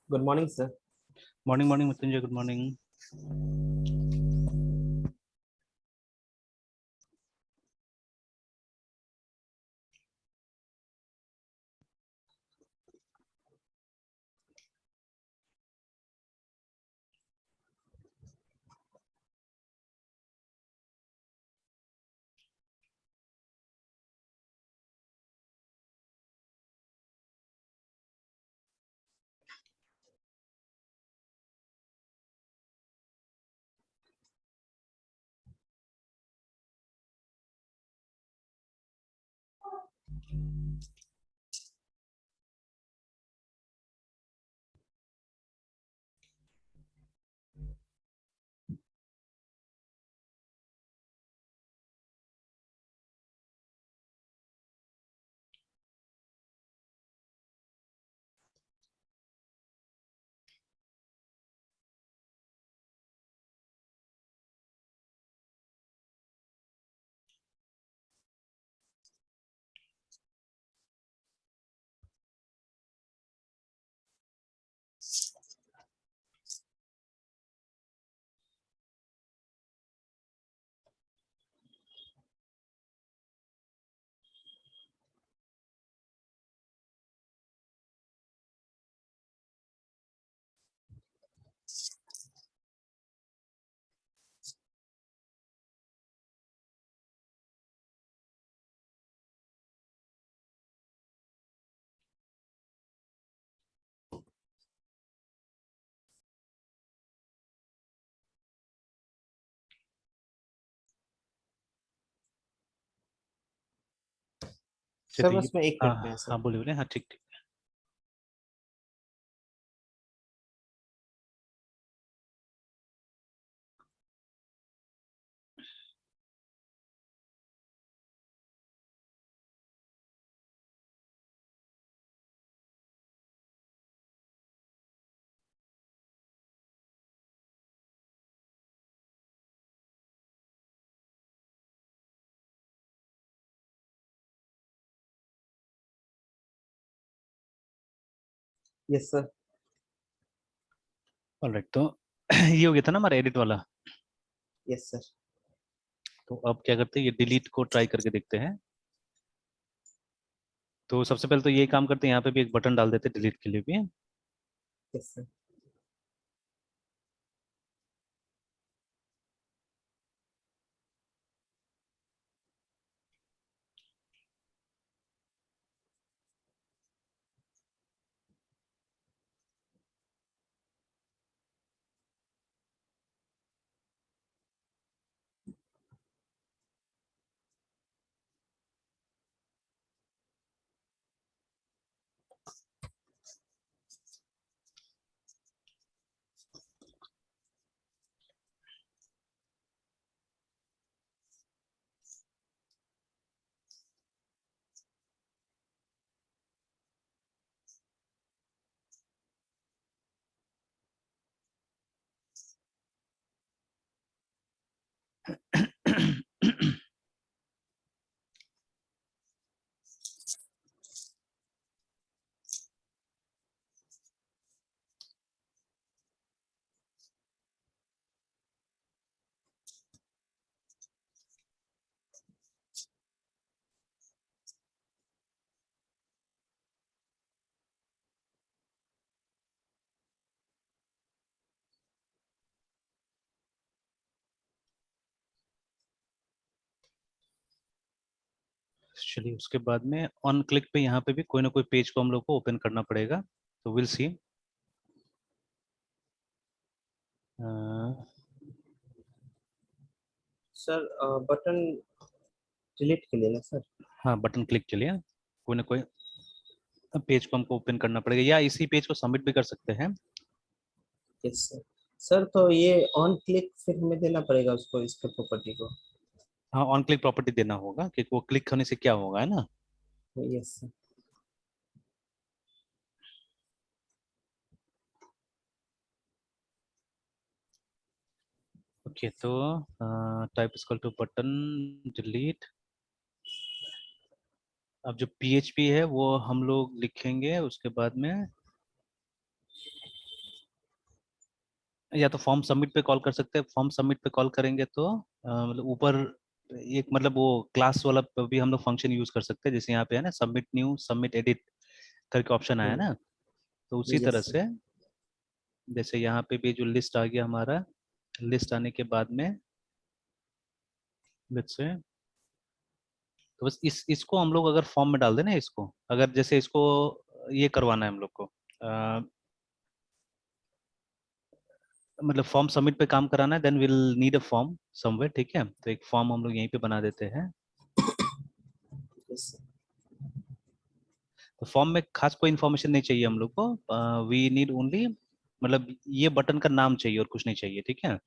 Good morning, sir. Morning, Mrityunjay. Good morning. Sir बस मैं 1 minute में है सर। हाँ बोलिए बोलिए। हाँ ठीक ठीक। Yes sir. ऑलराइट, तो ये हो गया था ना हमारा एडिट वाला। Yes sir. तो अब क्या करते हैं, ये डिलीट को ट्राई करके देखते हैं। तो सबसे पहले तो ये काम करते हैं, यहाँ पे भी एक बटन डाल देते हैं डिलीट के लिए भी। Yes sir. चलिए, उसके बाद में ऑन क्लिक पे यहाँ पे भी कोई ना कोई पेज को हम लोग को ओपन करना पड़ेगा। तो will see. Sir button delete के लिए ना सर? हाँ, बटन क्लिक के लिए कोई ना कोई पेज को हमको ओपन करना पड़ेगा, या इसी पेज को सबमिट भी कर सकते हैं। Yes sir. सर तो ये ऑन क्लिक फिर हमें देना पड़ेगा उसको, इसके प्रॉपर्टी को? हाँ, ऑन क्लिक प्रॉपर्टी देना होगा, क्योंकि वो क्लिक होने से क्या होगा, है ना। Yes sir. ओके, तो type equal to button delete. अब जो PHP है वो हम लोग लिखेंगे, उसके बाद में या तो फॉर्म सबमिट पे कॉल कर सकते हैं। फॉर्म सबमिट पे कॉल करेंगे तो मतलब ऊपर एक मतलब वो क्लास वाला पे भी हम लोग फंक्शन यूज कर सकते हैं, जैसे यहाँ पे है ना सबमिट न्यू सबमिट एडिट करके ऑप्शन आया ना, तो उसी यस तरह सर। से जैसे यहाँ पे भी जो लिस्ट आ गया हमारा, लिस्ट आने के बाद में लेट्स से, तो बस इसको हम लोग अगर फॉर्म में डाल देना, इसको अगर जैसे इसको ये करवाना है हम लोग को, मतलब फॉर्म सबमिट पे काम कराना है, then will need a form somewhere, ठीक है। तो एक फॉर्म हम लोग यहीं पे बना देते हैं। Yes sir. तो फॉर्म में खास कोई इन्फॉर्मेशन नहीं चाहिए हम लोग को, वी नीड ओनली मतलब ये बटन का नाम चाहिए और कुछ नहीं चाहिए, ठीक है।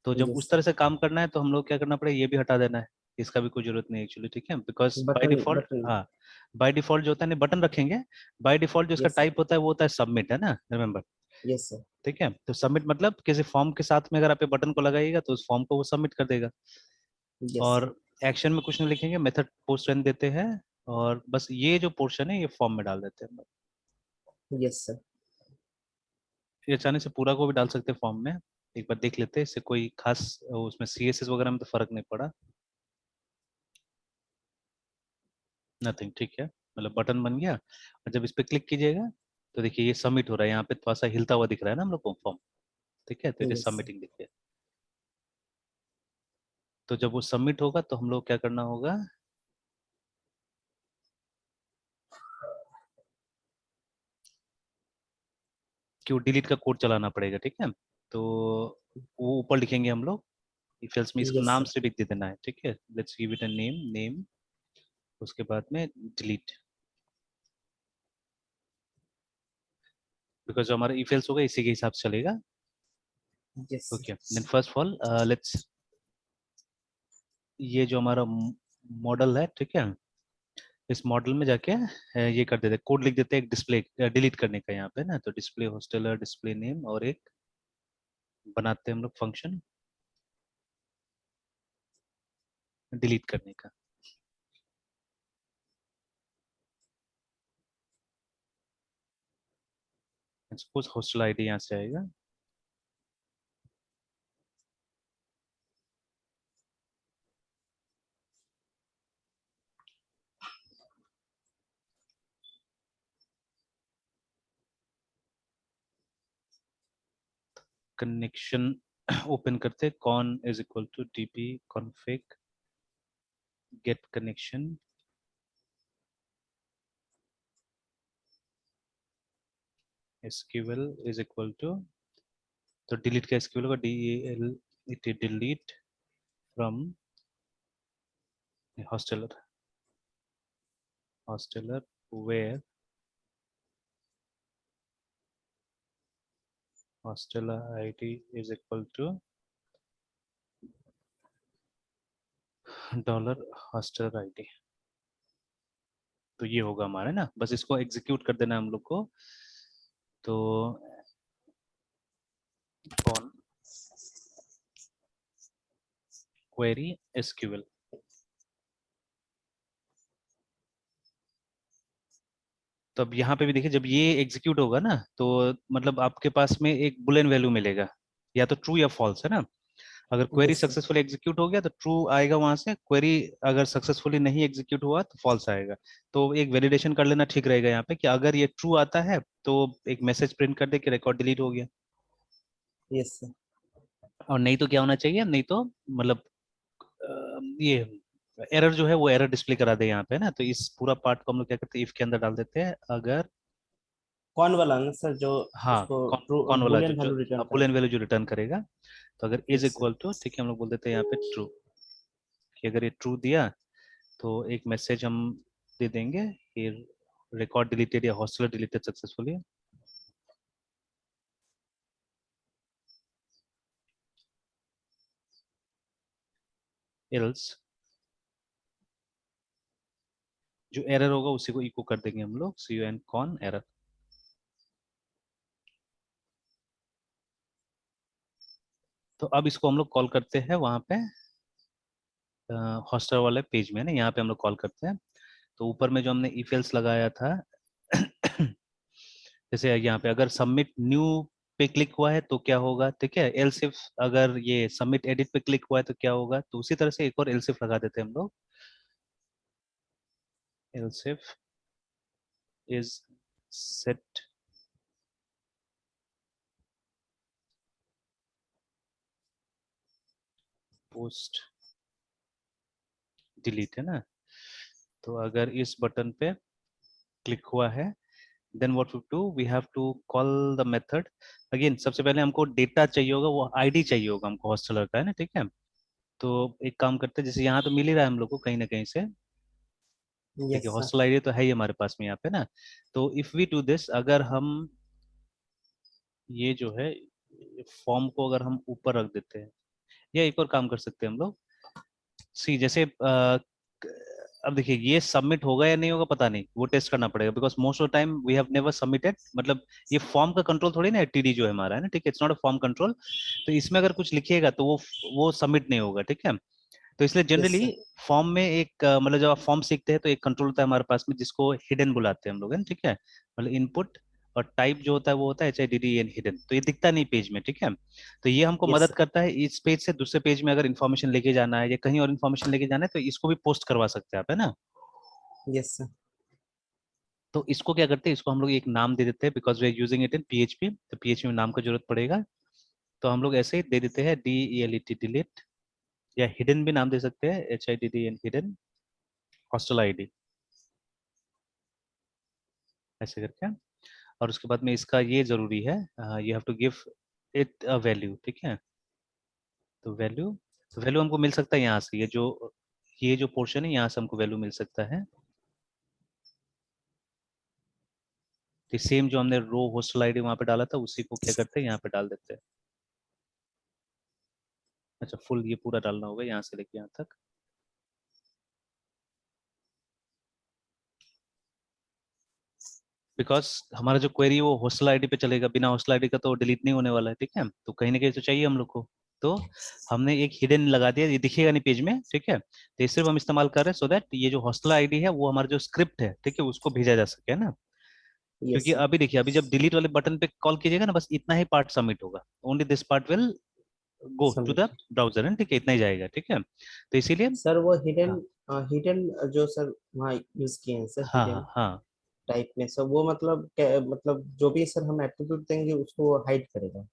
तो जब यस उस तरह सर। से काम करना है तो हम लोग क्या करना पड़ेगा, ये भी हटा देना है, इसका भी कोई जरूरत नहीं एक्चुअली, ठीक है, because by button default, button. हाँ, बाय डिफॉल्ट जो होता है, नहीं बटन रखेंगे, बाय डिफॉल्ट जो इसका यस सर। टाइप होता है वो होता है सबमिट, है ना, रिमेंबर। Yes sir. ठीक है, तो सबमिट मतलब किसी फॉर्म के साथ में अगर आप ये बटन को लगाइएगा तो उस फॉर्म को वो सबमिट कर देगा। Yes sir. और एक्शन में कुछ नहीं लिखेंगे, मेथड पोस्ट रन देते हैं, और बस ये जो पोर्शन है ये फॉर्म में डाल देते हैं। Yes sir. ये चाहने से पूरा को भी डाल सकते हैं फॉर्म में, एक बार देख लेते हैं, इससे कोई खास उसमें CSS वगैरह में तो फर्क नहीं पड़ा, नथिंग, ठीक है, मतलब बटन बन गया। और जब इस पे क्लिक कीजिएगा तो देखिए ये सबमिट हो रहा है, यहाँ पे थोड़ा सा हिलता हुआ दिख रहा है ना हम लोग को फॉर्म, ठीक है, तो it is yes sir. Submitting दिख गया। तो जब वो सबमिट होगा तो हम लोग क्या करना होगा, कि वो डिलीट का कोड चलाना पड़ेगा, ठीक है। तो वो ऊपर लिखेंगे हम लोग, इफ में इसको यस नाम सर। से लिख दे देना है, ठीक है, let's give it a name, name, उसके बाद में डिलीट, बिकॉज जो हमारा इफ एल्स होगा इसी के हिसाब से चलेगा। Yes okay, then sir. First of all let's, ये जो हमारा मॉडल है, ठीक है, इस मॉडल में जाके ये कर देते, कोड लिख देते हैं एक डिस्प्ले डिलीट करने का यहाँ पे ना, तो डिस्प्ले हॉस्टलर डिस्प्ले नेम, और एक बनाते हैं हम लोग फंक्शन डिलीट करने का। सपोज हॉस्टल आईडी यहाँ से आएगा, कनेक्शन ओपन करते, con is equal to db config get connection, sql is equal to, तो डिलीट का SQL होगा DEL delete from hosteller, hosteller where hosteller ID is equal to dollar hosteller ID। तो ये होगा हमारा ना, बस इसको एग्जीक्यूट कर देना है हम लोग को। तो कौन क्वेरी SQL, तो अब यहाँ पे भी देखिए जब ये एग्जीक्यूट होगा ना तो मतलब आपके पास में एक बुलियन वैल्यू मिलेगा, या तो ट्रू या फॉल्स, है ना। अगर query yes sir. Successfully execute हो गया तो ट्रू आएगा वहां से, क्वेरी अगर सक्सेसफुली नहीं एग्जीक्यूट हुआ तो फॉल्स आएगा। तो एक वैलिडेशन कर लेना ठीक रहेगा यहाँ पे, कि अगर ये ट्रू आता है तो एक मैसेज प्रिंट कर दे कि रिकॉर्ड डिलीट हो गया, यस सर। और नहीं तो क्या होना चाहिए, नहीं तो मतलब ये एरर जो है वो एरर डिस्प्ले करा दे यहाँ पे ना। तो इस पूरा पार्ट को हम लोग क्या करते हैं, इफ के अंदर डाल देते हैं, अगर, कौन वाला ना सर जो हाँ, उसको कौन ट्रू कौन वाला जो बुलियन जो वैल्यू रिटर्न बुलियन करे? वैल्यू जो रिटर्न करेगा, तो अगर is yes sir. Equal to, ठीक है, हम लोग बोल देते हैं यहाँ पे ट्रू, कि अगर ये ट्रू दिया तो एक मैसेज हम दे देंगे कि रिकॉर्ड डिलीटेड या हॉस्टलर डिलीटेड सक्सेसफुली। एल्स जो एरर होगा उसी को इको कर देंगे हम लोग, CUN एरर। तो अब इसको हम लोग कॉल करते हैं वहां पे हॉस्टलर वाले पेज में ना, यहाँ पे हम लोग कॉल करते हैं। तो ऊपर में जो हमने इफ एल्स लगाया था जैसे यहाँ पे अगर सबमिट न्यू पे क्लिक हुआ है तो क्या होगा, ठीक है। एल्स इफ अगर ये सबमिट एडिट पे क्लिक हुआ है तो क्या होगा, तो उसी तरह से एक और एल्स इफ लगा देते हैं हम लोग। Else if is set post delete, है ना। तो अगर इस बटन पे क्लिक हुआ है then what we do, we have to call the method again। सबसे पहले हमको डेटा चाहिए होगा, वो आईडी चाहिए होगा हमको हॉस्टलर का, है ना, ठीक है। तो एक काम करते हैं, जैसे यहाँ तो मिल ही रहा है हम लोग को कहीं ना कहीं से, ठीक है। Yes sir. हॉस्टल आईडी तो है ही हमारे पास में यहाँ पे ना। तो इफ वी डू दिस, अगर हम ये जो है फॉर्म को अगर हम ऊपर रख देते हैं, या एक और काम कर सकते हैं हम लोग, सी जैसे अब देखिए ये सबमिट होगा या नहीं होगा पता नहीं, वो टेस्ट करना पड़ेगा, because most of time we have never submitted. मतलब ये फॉर्म का कंट्रोल थोड़ी ना, टीडी जो है हमारा, है ना, ठीक है, it's not a form control. तो इसमें अगर कुछ लिखिएगा तो वो सबमिट नहीं होगा, ठीक है। तो इसलिए यस जनरली सर। फॉर्म में एक मतलब जब आप फॉर्म सीखते हैं तो एक कंट्रोल होता है हमारे पास में जिसको हिडन बुलाते हैं हम लोग, है ना, ठीक है। मतलब इनपुट और टाइप जो होता है वो होता है HIDDEN हिडन, तो ये दिखता नहीं पेज में, ठीक है। तो ये हमको यस मदद सर। करता है इस पेज से दूसरे पेज में अगर इन्फॉर्मेशन लेके जाना है या कहीं और इन्फॉर्मेशन लेके जाना है तो इसको भी पोस्ट करवा सकते हैं आप, है ना। Yes sir. तो इसको क्या करते हैं, इसको हम लोग एक नाम दे देते हैं, because we are using it in PHP, तो PHP में नाम का जरूरत पड़ेगा। तो हम लोग ऐसे ही दे देते हैं DELET डिलीट, या हिडन भी नाम दे सकते हैं, HIDDEN हिडन हॉस्टल आईडी, ऐसे करके। और उसके बाद में इसका ये जरूरी है, you have to give it a value, ठीक है। तो वैल्यू हमको मिल सकता है यहाँ से, ये जो पोर्शन है यहाँ से हमको वैल्यू मिल सकता है। तो सेम जो हमने रो हॉस्टल आईडी वहां पे डाला था उसी को क्या करते हैं यहाँ पे डाल देते हैं। अच्छा, फुल ये पूरा डालना होगा यहाँ से लेके यहाँ तक। बिकॉज हमारा जो क्वेरी वो हॉस्टल आईडी पे चलेगा, बिना हॉस्टल आईडी का तो डिलीट नहीं होने वाला है, ठीक है। तो कहीं ना कहीं तो चाहिए हम लोग को। तो हमने एक हिडन लगा दिया, ये दिखेगा नहीं पेज में, ठीक है। तो ये सिर्फ हम इस्तेमाल कर रहे हैं सो दैट ये जो हॉस्टल आईडी है वो हमारा जो स्क्रिप्ट है, ठीक है, उसको भेजा जा सके, है ना। यस क्योंकि सर। अभी देखिए, अभी जब डिलीट वाले बटन पे कॉल कीजिएगा ना, बस इतना ही पार्ट सबमिट होगा, only this part will go to the submit. Browser, है, ठीक है, इतना ही जाएगा, ठीक है। तो इसीलिए सर वो हिडन, हाँ हिडन जो सर वहाँ यूज किए हैं सर, हाँ हाँ हिडन हाँ। टाइप में सर, वो मतलब मतलब जो भी सर हम एट्रीब्यूट देंगे उसको हाइड करेगा।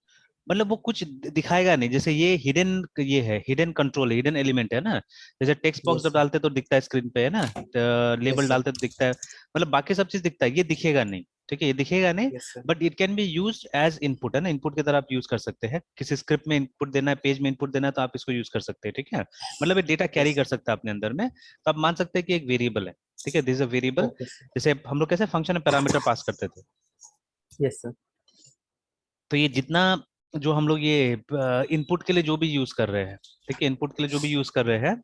मतलब वो कुछ दिखाएगा नहीं, जैसे ये हिडन, ये है हिडन कंट्रोल, हिडन एलिमेंट है ना। जैसे टेक्स्ट बॉक्स यस जब सर। डालते हैं तो दिखता है स्क्रीन पे, है ना, लेबल यस सर। डालते हैं तो दिखता है, मतलब बाकी सब चीज दिखता है, ये दिखेगा नहीं, ठीक है, ये दिखेगा नहीं। Yes sir. But it can be use as input, है ना, इनपुट की तरह आप यूज कर सकते हैं, किसी स्क्रिप्ट में इनपुट देना है, पेज में इनपुट देना है तो आप इसको यूज कर सकते हैं, ठीक है। मतलब ये डेटा कैरी यस कर सर। सकता है अपने अंदर में, तो आप मान सकते हैं कि एक वेरिएबल है, ठीक है, this a variable. Okay sir. जैसे हम लोग कैसे फंक्शन में पैरामीटर पास करते थे, यस सर। तो ये जितना जो हम लोग ये इनपुट के लिए जो भी यूज कर रहे हैं, ठीक है, इनपुट के लिए जो भी यूज कर रहे हैं,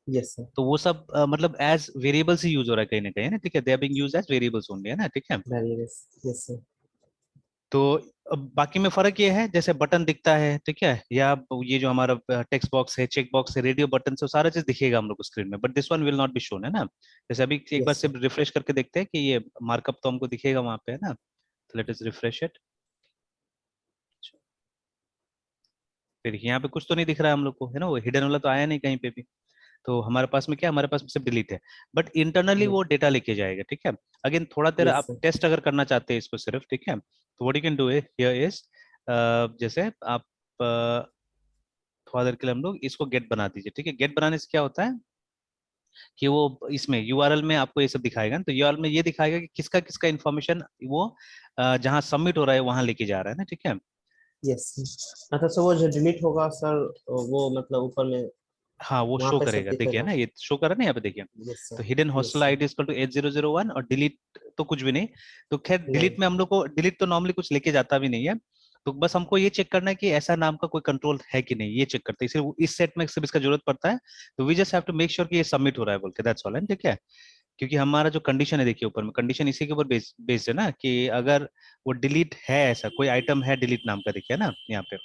यस सर। तो वो सब मतलब एज वेरिएबल्स ही यूज हो रहा है कहीं ना कहीं, है ना, ठीक है, they are being used as variables only, है ना, ठीक है। Very yes. Yes sir. तो अब बाकी में फर्क ये है, जैसे बटन दिखता है, ठीक है, या ये जो हमारा टेक्स्ट बॉक्स है, चेक बॉक्स है, रेडियो बटन से, सारा चीज दिखेगा हम लोग को स्क्रीन में, but this one will not be shown, है ना। जैसे अभी एक बार यस से सर। रिफ्रेश करके देखते हैं कि ये मार्कअप तो हमको दिखेगा वहां पे, है ना। तो लेट अस रिफ्रेश इट। फिर यहाँ पे कुछ तो नहीं दिख रहा है हम लोग को, है ना, वो हिडन वाला तो आया नहीं कहीं पे भी। तो हमारे पास में क्या, हमारे पास में सिर्फ डिलीट है, बट इंटरनली वो डेटा लेके जाएगा, ठीक है। अगेन थोड़ा देर यस आप सर। टेस्ट अगर करना चाहते हैं इसको सिर्फ, ठीक है, तो what you can do here is, जैसे आप थोड़ा देर के लिए हम लोग इसको गेट बना दीजिए, ठीक है। गेट बनाने से क्या होता है कि वो इसमें यूआरएल में आपको ये सब दिखाएगा ना, तो यूआरएल में ये दिखाएगा कि किसका किसका इन्फॉर्मेशन वो जहाँ सबमिट हो रहा है वहां लेके जा रहा है ना, ठीक है। Yes sir. अच्छा सर, वो जो डिलीट होगा सर, वो मतलब ऊपर में हाँ वो वहां शो पे सब करेगा, देखिए दिखेगा। ना, ये शो कर रहा है ना यहाँ पे, देखिए। यस तो sir. Hidden yes hostel sir. ID equal to 8001 और डिलीट तो कुछ भी नहीं। तो खैर नहीं। डिलीट में हम लोग को, डिलीट तो नॉर्मली कुछ लेके जाता भी नहीं है। तो बस हमको ये चेक करना है कि ऐसा नाम का कोई कंट्रोल है कि नहीं, ये चेक करते हैं, इसलिए इस सेट में सिर्फ इसका जरूरत पड़ता है। तो we just have to make sure कि ये सबमिट हो रहा है बोल के, दैट्स ऑल, ठीक है। क्योंकि हमारा जो कंडीशन है, देखिए ऊपर में कंडीशन इसी के ऊपर बेस्ड है ना, कि अगर वो डिलीट है, ऐसा कोई आइटम है डिलीट नाम का, देखिए ना यहाँ पे,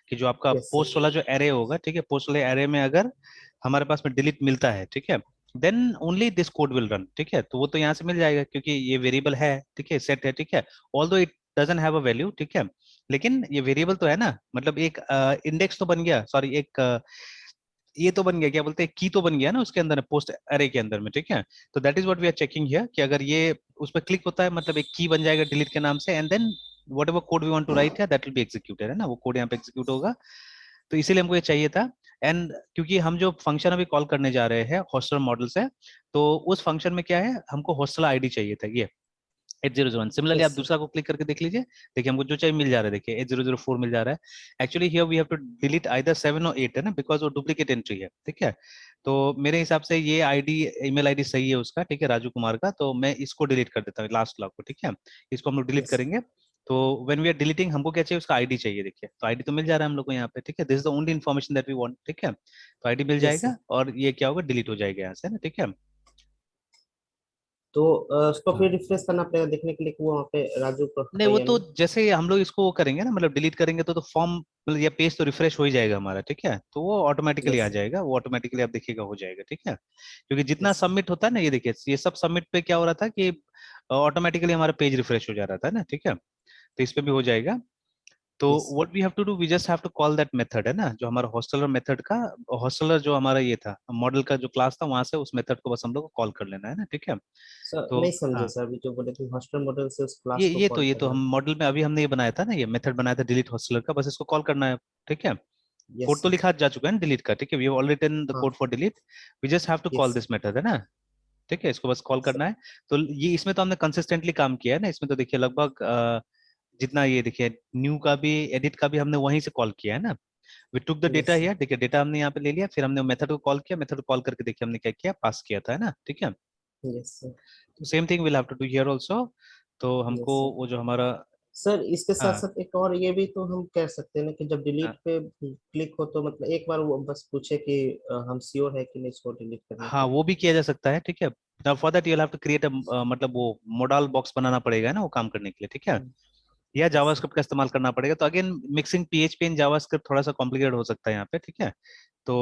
कि जो आपका यस सर। पोस्ट वाला जो एरे होगा, ठीक है, पोस्ट वाले एरे में अगर हमारे पास में डिलीट मिलता है, ठीक है, then only this code will run, ठीक है। तो वो तो यहाँ से मिल जाएगा क्योंकि ये वेरिएबल है, ठीक है, सेट है, ठीक है। Although it doesn't have a value, ठीक है, लेकिन ये वेरिएबल तो है ना, मतलब एक इंडेक्स तो बन गया, सॉरी, एक ये तो बन गया, क्या बोलते हैं, की तो बन गया ना उसके अंदर, पोस्ट अरे के अंदर में, ठीक है। तो that is what we are checking here, कि अगर ये उस पर क्लिक होता है, मतलब एक की बन जाएगा डिलीट के नाम से, and then whatever code we want to write है दैट विल बी एग्जीक्यूटेड, है ना, वो कोड यहाँ पे एग्जीक्यूट होगा। तो इसीलिए हमको ये चाहिए था। एंड क्योंकि हम जो फंक्शन अभी कॉल करने जा रहे हैं हॉस्टल मॉडल से, तो उस फंक्शन में क्या है, हमको हॉस्टल आईडी चाहिए था, ये 8001। सिमिलरली यस आप सर। दूसरा को क्लिक करके देख लीजिए, देखिए हमको जो चाहिए मिल जा रहा है, देखिए 8004 मिल जा रहा है। Actually here we have to delete either 7 और 8, है ना, बिकॉज वो डुप्लीकेट एंट्री है, ठीक है। तो मेरे हिसाब से ये आईडी, ईमेल आईडी सही है उसका, ठीक है, राजू कुमार का, तो मैं इसको डिलीट कर देता हूँ, लास्ट लॉग को, ठीक है। इसको हम लोग डिलीट यस करेंगे। तो व्हेन वी आर डिलीटिंग, हमको क्या चाहिए, उसका आईडी चाहिए, देखिए, तो आईडी तो मिल जा रहा है हम लोग को यहाँ पे, ठीक है, this is the only information that we want, ठीक है। तो आईडी मिल यस सर। जाएगा और ये क्या होगा, डिलीट हो जाएगा यहाँ से ना, ठीक है। तो उसको फिर हाँ रिफ्रेश करना पड़ेगा देखने के लिए कि वो वहाँ पे राजू का नहीं, है वो या तो नहीं। जैसे हम लोग इसको वो करेंगे ना, मतलब डिलीट करेंगे तो फॉर्म, मतलब या पेज तो रिफ्रेश हो ही जाएगा हमारा, ठीक है, तो वो ऑटोमेटिकली यस आ सर। जाएगा, वो ऑटोमेटिकली आप देखिएगा हो जाएगा, ठीक है। क्योंकि जितना यस सर। सबमिट होता है ना, ये देखिए, ये सब सबमिट पे क्या हो रहा था कि ऑटोमेटिकली हमारा पेज रिफ्रेश हो जा रहा था ना, ठीक है। तो इस पे भी हो जाएगा। तो yes sir. What we have to do, we just have to call that method, है ना, जो हमारा हॉस्टलर मेथड का, हॉस्टलर जो हमारा ये था मॉडल का जो क्लास था, वहां से उस मेथड को बस हम लोग को कॉल कर लेना है ना, ठीक है। सर तो नहीं समझे हाँ, सर, अभी जो बोले थे हॉस्टल मॉडल से उस ये क्लास को ये तो कॉल ये तो करना हम है। मॉडल में अभी हमने ये बनाया था ना, ये मेथड बनाया था डिलीट हॉस्टलर का, बस इसको कॉल करना है, ठीक है। यस कोड तो सर। लिखा जा चुका है ना डिलीट का, ठीक है, we have already written the हाँ। Code for delete, we just have to call yes this method, है ना, ठीक है, इसको बस कॉल सर। करना है। तो ये इसमें तो हमने कंसिस्टेंटली काम किया है ना, इसमें तो देखिए लगभग जितना ये देखिए, न्यू का भी, एडिट का भी हमने वहीं से कॉल किया है ना। We took the data yes sir. Here, देखिए डेटा हमने यहाँ पे ले लिया, फिर हमने मेथड को कॉल किया, मेथड को कॉल करके देखिए हमने क्या किया, पास किया था, है ना, ठीक है। Yes sir. तो same thing will have to do here also. तो हमको यस सर। वो जो हमारा, सर इसके साथ हाँ साथ एक और ये भी तो हम कह सकते हैं ना कि जब डिलीट पे क्लिक हो तो मतलब एक बार वो बस पूछे कि हम श्योर है कि नहीं इसको डिलीट करने हाँ के लिए। वो भी किया जा सकता है, ठीक है। Now for that you have to create a, मतलब वो मॉडल बॉक्स बनाना पड़ेगा ना वो काम करने के लिए, ठीक है। या यस सर। जावास्क्रिप्ट का इस्तेमाल करना पड़ेगा, तो again mixing PHP in JavaScript थोड़ा सा कॉम्प्लिकेटेड हो सकता है यहाँ पे, ठीक है। तो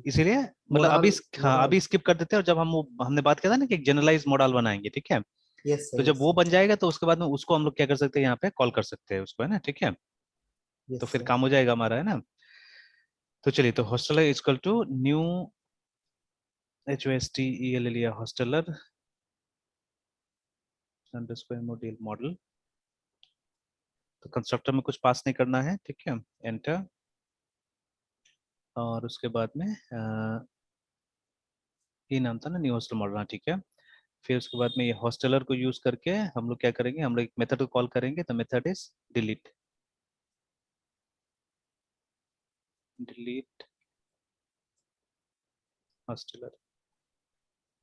इसीलिए मतलब अभी मोडाल। हाँ मोडाल। अभी स्किप कर देते हैं, और जब हमने बात किया था ना कि एक जनरलाइज मॉडल बनाएंगे, ठीक है। यस तो सर। जब यस वो सर। बन जाएगा तो उसके बाद में उसको हम लोग क्या कर सकते हैं, यहाँ पे कॉल कर सकते हैं उसको, है ना, ठीक है। तो यस फिर सर। काम हो जाएगा हमारा, है ना। तो चलिए, तो hosteller equal to new HOSTELLER hosteller underscore module model. तो कंस्ट्रक्टर में कुछ पास नहीं करना है, ठीक है, एंटर। और उसके बाद में ये नाम था ना, न्यू हॉस्टल मॉडल, हाँ ठीक है। फिर उसके बाद में ये हॉस्टलर को यूज करके हम लोग क्या करेंगे, हम लोग एक मेथड को कॉल करेंगे, तो method is delete, delete hosteller.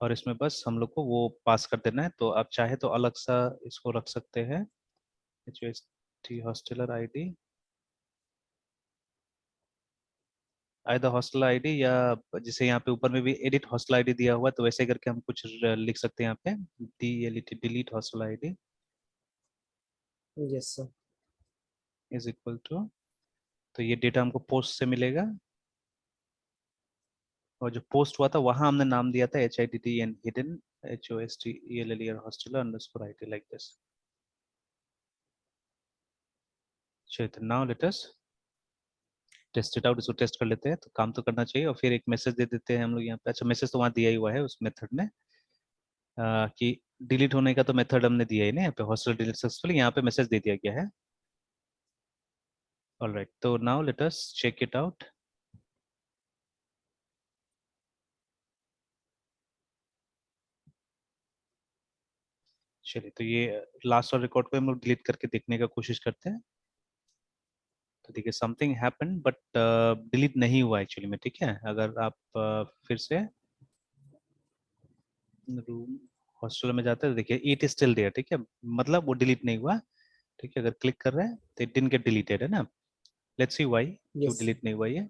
और इसमें बस हम लोग को वो पास कर देना है, तो आप चाहे तो अलग सा इसको रख सकते हैं, HOST hosteller ID, either hostel ID, या जैसे यहाँ पे ऊपर में भी एडिट हॉस्टल आईडी दिया हुआ है, तो वैसे करके हम कुछ लिख सकते हैं यहाँ पे, DLET delete hostel ID yes sir. Is equal to, तो ये डेटा हमको पोस्ट से मिलेगा, और जो पोस्ट हुआ था वहां हमने नाम दिया था HIDDN hidden, HOSTELLER hosteller underscore ID, like this. चलिए, now let us test it out, इसको टेस्ट कर लेते हैं, तो काम तो करना चाहिए। और फिर एक मैसेज दे देते हैं हम लोग यहाँ पे, अच्छा मैसेज तो वहाँ दिया ही हुआ है उस मेथड में, कि डिलीट होने का तो मेथड हमने दिया ही ना यहाँ पे, हॉस्टल डिलीट सक्सेसफुली, यहाँ पे मैसेज दे दिया गया है। ऑलराइट, तो now let us check it out. चलिए, तो ये लास्ट और रिकॉर्ड को हम लोग डिलीट करके देखने का कोशिश करते हैं। तो देखिए समथिंग हैपन बट डिलीट नहीं हुआ एक्चुअली में, ठीक है। अगर आप फिर से रूम हॉस्टल में जाते हैं तो देखिए इट इज स्टिल देयर, ठीक है, मतलब वो डिलीट नहीं हुआ, ठीक है। अगर क्लिक कर रहे हैं तो इट डिडंट गेट डिलीटेड, है ना। लेट्स सी व्हाई, क्यों यस। डिलीट नहीं हुआ ये।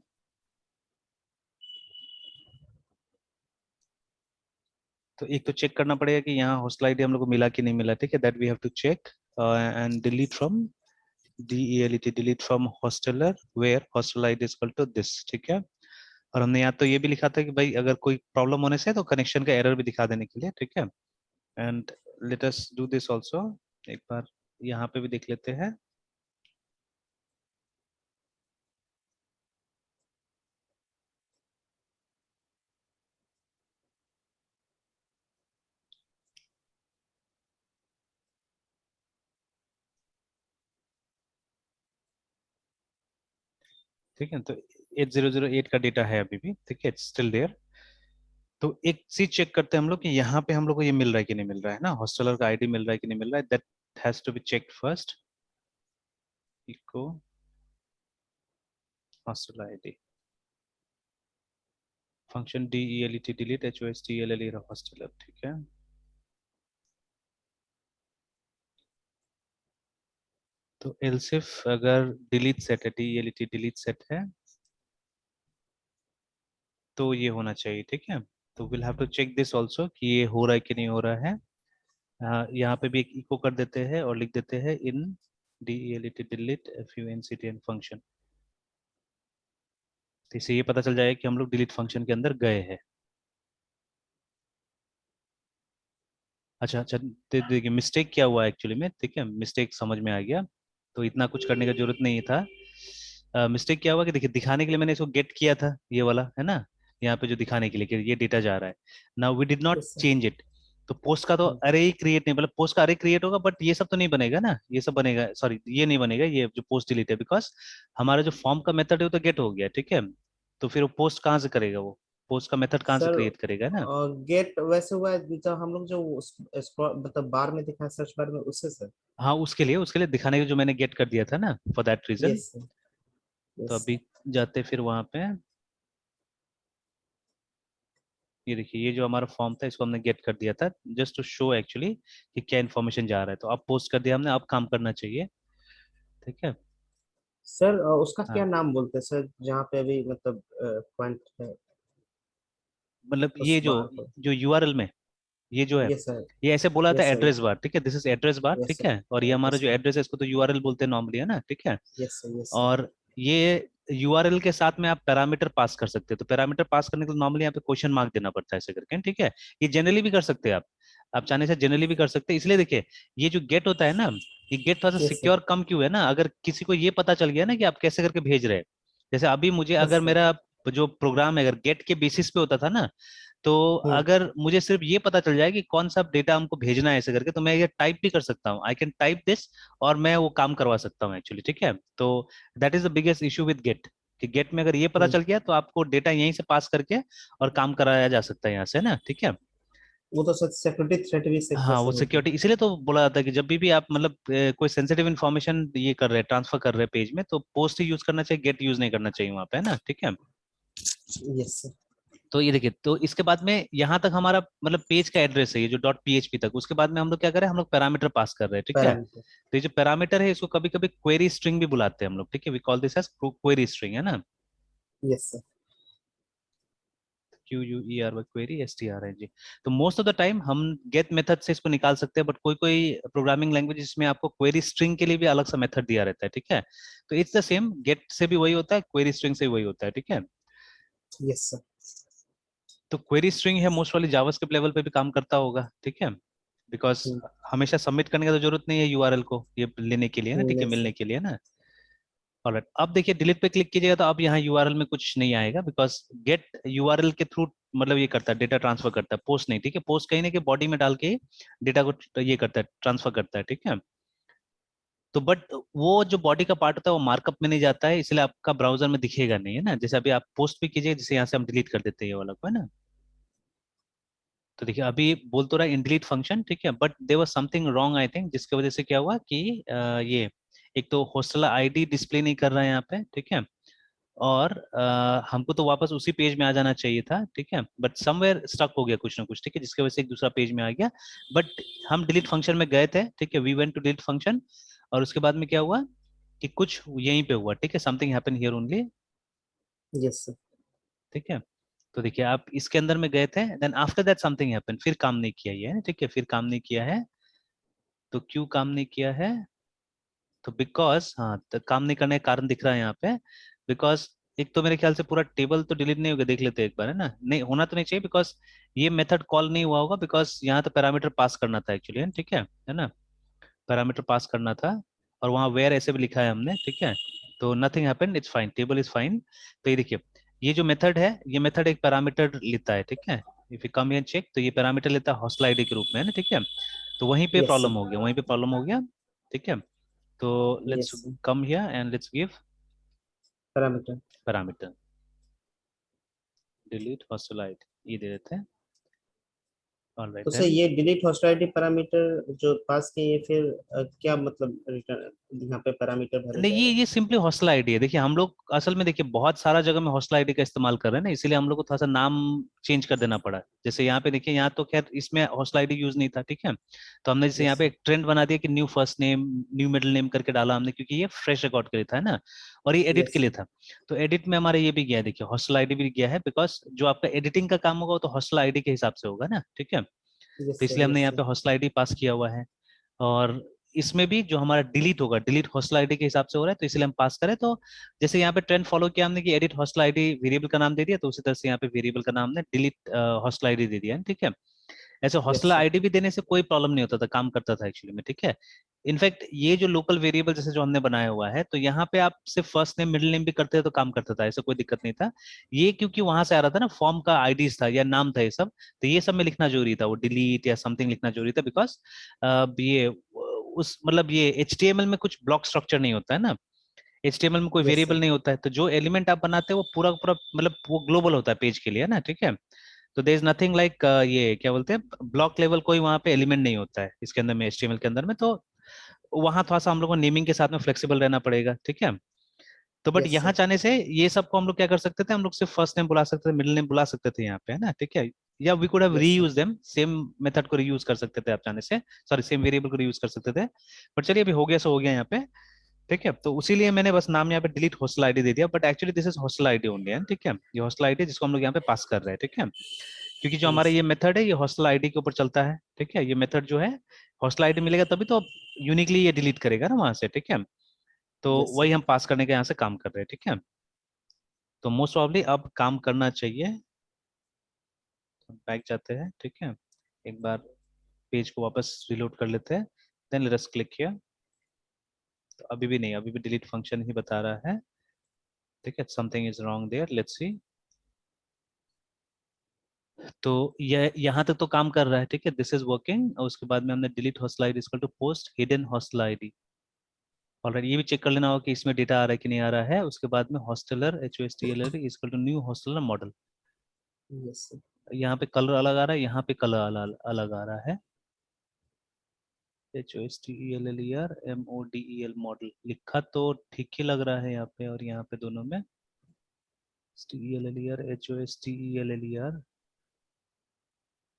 तो एक तो चेक करना पड़ेगा कि यहाँ हॉस्टल आईडी हम लोग को मिला कि नहीं मिला, ठीक है, that we have to check and delete from DELET, delete from hosteller where hostel ID is equal to this, ठीक है। और हमने यहाँ तो ये भी लिखा था कि भाई अगर कोई प्रॉब्लम होने से तो कनेक्शन का एरर भी दिखा देने के लिए, ठीक है। And let us do this also, एक बार यहाँ पे भी देख लेते हैं। ठीक है, तो 8008 का डेटा है अभी भी, ठीक है, इट्स स्टिल देयर। तो एक चीज चेक करते हैं हम लोग कि यहाँ पे हम लोग को ये मिल रहा है कि नहीं मिल रहा है ना, हॉस्टलर का आईडी मिल रहा है कि नहीं मिल रहा है, that has to be checked first. Echo hostel ID function DELET delete HOSTLL hosteller, ठीक है। तो एलसिफ अगर डिलीट सेट है, DELET डिलीट सेट है तो ये होना चाहिए, ठीक है। तो will have to check this also कि ये हो रहा है कि नहीं हो रहा है। यहाँ पे भी एक इको कर देते हैं और लिख देते हैं इन DELET डिलीट FUNCTN फंक्शन, तो इससे ये पता चल जाएगा कि हम लोग डिलीट फंक्शन के अंदर गए हैं। अच्छा अच्छा, देखिए मिस्टेक क्या हुआ एक्चुअली में, ठीक है, मिस्टेक समझ में आ गया, तो इतना कुछ करने का जरूरत नहीं था। मिस्टेक क्या हुआ कि देखिए दिखाने के लिए मैंने इसको गेट किया था, ये वाला है ना, यहाँ पे जो दिखाने के लिए कि ये डेटा जा रहा है। Now we did not yes sir. Change it. तो पोस्ट का तो अरे ही क्रिएट नहीं, मतलब पोस्ट का अरे क्रिएट होगा बट ये सब तो नहीं बनेगा ना, ये सब बनेगा, सॉरी ये नहीं बनेगा, ये जो पोस्ट डिलीट है, बिकॉज हमारा जो फॉर्म का मेथड है वो तो गेट हो गया, ठीक है। तो फिर वो पोस्ट कहाँ से करेगा, वो पोस्ट का मेथड कहाँ से सर क्रिएट करेगा, है ना। गेट वैसे हुआ है जब हम लोग जो मतलब बार में दिखा सर्च बार में उससे सर। हाँ उसके लिए दिखाने के जो मैंने गेट कर दिया था ना, for that reason. Yes sir. तो यस अभी जाते फिर वहां पे, ये देखिए ये जो हमारा फॉर्म था इसको हमने गेट कर दिया था जस्ट टू शो एक्चुअली कि क्या इन्फॉर्मेशन जा रहा है। तो अब पोस्ट कर दिया हमने, अब काम करना चाहिए, ठीक है। सर उसका क्या हाँ नाम बोलते हैं सर जहाँ पे अभी मतलब पॉइंट है मतलब उस ये जो बार पर। जो यूआरएल में ये जो है, यस सर। ये ऐसे बोला था यस सर। एड्रेस बार, ठीक है, this is address bar, yes ठीक सर। है। और ये हमारा एड्रेस जो बार। एड्रेस है इसको तो यूआरएल बोलते हैं नॉर्मली, है ना, ठीक है। Yes sir. Yes sir. और ये यूआरएल के साथ में आप पैरामीटर पास कर सकते हैं, तो पैरामीटर पास करने के लिए नॉर्मली यहाँ पे क्वेश्चन मार्क देना पड़ता है ऐसे करके, ठीक है। ये जनरली भी कर सकते हैं आप चाहने से जनरली भी कर सकते हैं। इसलिए देखिए ये जो गेट होता है ना, ये गेट थोड़ा सा यस सर। सिक्योर कम क्यों है ना, अगर किसी को ये पता चल गया ना कि आप कैसे करके भेज रहे हैं, जैसे अभी मुझे यस अगर सर। मेरा जो प्रोग्राम है अगर गेट के बेसिस पे होता था ना, तो हम्म। अगर मुझे सिर्फ ये पता चल जाए कि कौन सा डेटा हमको भेजना है ऐसे करके, तो मैं ये टाइप भी कर सकता हूँ, आई कैन टाइप दिस और मैं वो काम करवा सकता हूँ एक्चुअली, ठीक है। तो that is the biggest issue with get, कि गेट में अगर ये पता हम्म। चल गया तो आपको डेटा यहीं से पास करके और काम कराया जा सकता है यहाँ से ना, ठीक है। वो तो सर सिक्योरिटी थ्रेट भी से हाँ वो कैसे होगी। सिक्योरिटी इसीलिए तो बोला जाता है कि जब भी आप मतलब कोई सेंसिटिव इन्फॉर्मेशन ये कर रहे हैं, ट्रांसफर कर रहे हैं पेज में, तो पोस्ट ही यूज करना चाहिए, गेट यूज नहीं करना चाहिए वहां पे, है ना, ठीक है। Yes sir. तो ये देखिए, तो इसके बाद में यहाँ तक हमारा मतलब पेज का एड्रेस है ये जो डॉट पीएचपी तक, उसके बाद में हम लोग क्या करें, हम लोग पैरामीटर पास कर रहे हैं, ठीक है। पैरामीटर। तो ये जो पैरामीटर है इसको कभी कभी क्वेरी स्ट्रिंग भी बुलाते हैं हम लोग, ठीक है, we call this as query string, है ना। Yes sir. QUERY query STRNG। तो मोस्ट ऑफ द टाइम हम गेट मेथड से इसको निकाल सकते हैं, बट कोई कोई प्रोग्रामिंग लैंग्वेज इसमें आपको क्वेरी स्ट्रिंग के लिए भी अलग सा मेथड दिया रहता है, ठीक है। तो इट्स द सेम, गेट से भी वही होता है, क्वेरी स्ट्रिंग से भी वही होता है, ठीक है। Yes sir. तो क्वेरी स्ट्रिंग है मोस्ट वाली जावास्क्रिप्ट लेवल पे भी काम करता होगा, ठीक है, बिकॉज हमेशा सबमिट करने का तो जरूरत नहीं है यूआरएल को ये लेने के लिए ना, ठीक है, यस मिलने सर। के लिए ना। ऑलराइट, अब देखिए डिलीट पे क्लिक कीजिएगा तो अब यहाँ यूआरएल में कुछ नहीं आएगा, बिकॉज गेट यूआरएल के थ्रू मतलब ये करता है, डेटा ट्रांसफर करता है, पोस्ट नहीं, ठीक है, पोस्ट कहीं ना कहीं बॉडी में डाल के डेटा को ये करता है, ट्रांसफर करता है, ठीक है। तो बट वो जो बॉडी का पार्ट होता है वो मार्कअप में नहीं जाता है, इसलिए आपका ब्राउजर में दिखेगा नहीं, है ना। जैसे अभी आप पोस्ट भी कीजिए, जैसे यहाँ से हम डिलीट कर देते हैं ये वाला को, है ना। तो देखिए अभी बोल तो रहा है इन डिलीट फंक्शन, ठीक है, but there was something wrong I think, जिसकी वजह से क्या हुआ कि ये एक तो हॉस्टल आईडी डिस्प्ले नहीं कर रहा है यहाँ पे, ठीक है, और हमको तो वापस उसी पेज में आ जाना चाहिए था, ठीक है, बट समवेयर स्टक हो गया कुछ ना कुछ, ठीक है, जिसकी वजह से एक दूसरा पेज में आ गया। बट हम डिलीट फंक्शन में गए थे, ठीक है, we went to delete function, और उसके बाद में क्या हुआ कि कुछ यहीं पे हुआ, ठीक है, something happen here only, yes sir. ठीक है। तो देखिए आप इसके अंदर में गए थे, then after that something happen, फिर काम नहीं किया ये, ठीक है, फिर काम नहीं किया है। तो क्यों काम नहीं किया है? तो बिकॉज, हाँ, तो काम नहीं करने का कारण दिख रहा है यहाँ पे, बिकॉज एक तो मेरे ख्याल से पूरा टेबल तो डिलीट नहीं होगा, देख लेते हैं एक बार, है ना, नहीं होना तो नहीं चाहिए, बिकॉज ये मेथड कॉल नहीं हुआ होगा, बिकॉज यहाँ तो पैरामीटर पास करना था एक्चुअली, ठीक है ना, पैरामीटर पास करना था, और वहाँ वेयर ऐसे भी लिखा है हमने, ठीक है, तो nothing happened, it's fine, table is fine. तो ये देखिए, ये जो मेथड है, ये मेथड एक पैरामीटर लेता है, ठीक है, if you come here check, तो ये पैरामीटर लेता है हॉस्टल आईडी के रूप में, है ना, ठीक है, तो वहीं पे यस प्रॉब्लम सर। हो गया, वहीं पे प्रॉब्लम हो गया, ठीक है। तो let's yes sir. Come here and let's give parameter. Parameter delete hostel ID, ये दे देते हैं, ऑलराइट तो सर देन। ये डिलीट हॉस्टिलिटी पैरामीटर जो पास किए फिर क्या मतलब रिटर्न यहाँ पे पैरामीटर भरा नहीं, जाएगा? ये सिंपली हॉस्टल आईडी है। देखिए हम लोग असल में, देखिए बहुत सारा जगह में हॉस्टल आईडी का इस्तेमाल कर रहे हैं ना, इसीलिए हम लोग को थोड़ा सा नाम चेंज कर देना पड़ा। जैसे यहाँ पे देखिए, यहाँ तो खैर इसमें हॉस्टल आईडी यूज नहीं था, ठीक है, तो हमने जैसे यहाँ यस पे सर। एक ट्रेंड बना दिया कि new first name new middle name करके डाला हमने, क्योंकि ये फ्रेश रिकॉर्ड के लिए था, है ना, और ये एडिट यस के लिए सर। था। तो एडिट में हमारा ये भी गया है, देखिए हॉस्टल आईडी भी गया है, बिकॉज जो आपका एडिटिंग का काम होगा वो तो हॉस्टल आईडी के हिसाब से होगा ना, ठीक है, यस तो सर। इसलिए हमने यस यहाँ सर। पे हॉस्टल आईडी पास किया हुआ है। और इसमें भी जो हमारा डिलीट होगा, डिलीट हॉस्टल आईडी के हिसाब से हो रहा है, तो इसलिए हम पास करें। तो जैसे यहाँ पे ट्रेंड फॉलो किया हमने कि एडिट हॉस्टल आईडी वेरिएबल का नाम दे दिया, तो उसी तरह से यहाँ पे वेरिएबल का नाम हमने डिलीट हॉस्टल आईडी दे दिया है, ठीक है। ऐसे हॉस्टल यस सर। आईडी भी देने से कोई प्रॉब्लम नहीं होता था, काम करता था एक्चुअली में, ठीक है। इनफैक्ट ये जो लोकल वेरिएबल जैसे जो हमने बनाया हुआ है, तो यहाँ पे आप सिर्फ फर्स्ट नेम मिडिल नेम भी करते हैं तो काम करता था, ऐसा कोई दिक्कत नहीं था। ये क्योंकि वहां से आ रहा था ना, फॉर्म का आईडीज था या नाम था ये सब, तो ये सब में लिखना जरूरी था, वो डिलीट या समथिंग लिखना जरूरी था, बिकॉज ये उस मतलब ये एचटीएमएल में कुछ ब्लॉक स्ट्रक्चर नहीं होता है ना, एचटीएमएल में कोई यस वेरिएबल सर। नहीं होता है, तो जो एलिमेंट आप बनाते हैं वो पूरा पूरा मतलब वो ग्लोबल होता है पेज के लिए, है ना, ठीक है। तो देयर इज नथिंग लाइक ये क्या बोलते हैं, ब्लॉक लेवल कोई वहां पे एलिमेंट नहीं होता है इसके अंदर में, एचटीएमएल के अंदर में, तो वहां थोड़ा सा हम लोग को नेमिंग के साथ में फ्लेक्सिबल रहना पड़ेगा, ठीक है। तो बट यस यहाँ सर। चाहने से ये सबको हम लोग क्या कर सकते थे, हम लोग सिर्फ फर्स्ट नेम बुला सकते थे, मिडिल नेम बुला सकते थे यहाँ पे, है ना, ठीक है, या we could have yes sir. Reuse them, same method को रीयूज कर सकते थे आप चाहने से, सॉरी सेम वेरिएबल को रीयूज कर सकते थे। बट चलिए अभी हो गया सो हो गया यहाँ पे, ठीक है, तो उसी लिए मैंने बस नाम यहाँ पे डिलीट हॉस्टल आईडी दे दिया, but actually this is hostel ID only है, ठीक है, ये हॉस्टल आईडी जिसको हम लोग यहाँ पे पास कर रहे हैं, ठीक है, क्योंकि जो हमारा यस ये सर। मेथड है ये हॉस्टल आईडी के ऊपर चलता है, ठीक है, ये मेथड जो है हॉस्टल आईडी मिलेगा तभी तो यूनिकली ये डिलीट करेगा ना वहां से, ठीक है, तो यस वही सर। हम पास करने के यहाँ से काम कर रहे हैं, ठीक है। तो मोस्ट प्रॉब्ली अब काम करना चाहिए, बैक जाते हैं, ठीक है, एक बार पेज को वापस रिलोड कर लेते हैं, देन लेट अस क्लिक किया, तो अभी भी नहीं, अभी भी डिलीट फंक्शन ही बता रहा है, ठीक है, something is wrong there, let's see. तो ये यहाँ तक तो काम कर रहा है, ठीक है, दिस इज वर्किंग, और उसके बाद में हमने delete hostel ID equal to post hidden hostel ID, already ये भी चेक कर लेना होगा कि इसमें डेटा आ रहा है कि नहीं आ रहा है। उसके बाद में hosteler HOSTLR equal to new hosteler model, yes sir. यहाँ पे कलर अलग आ रहा है, यहाँ पे कलर अलग अलग आ रहा है, HOSTELLER मॉडल लिखा तो ठीक ही लग रहा है यहाँ पे, और यहाँ पे दोनों में STELLER HOSTELLER,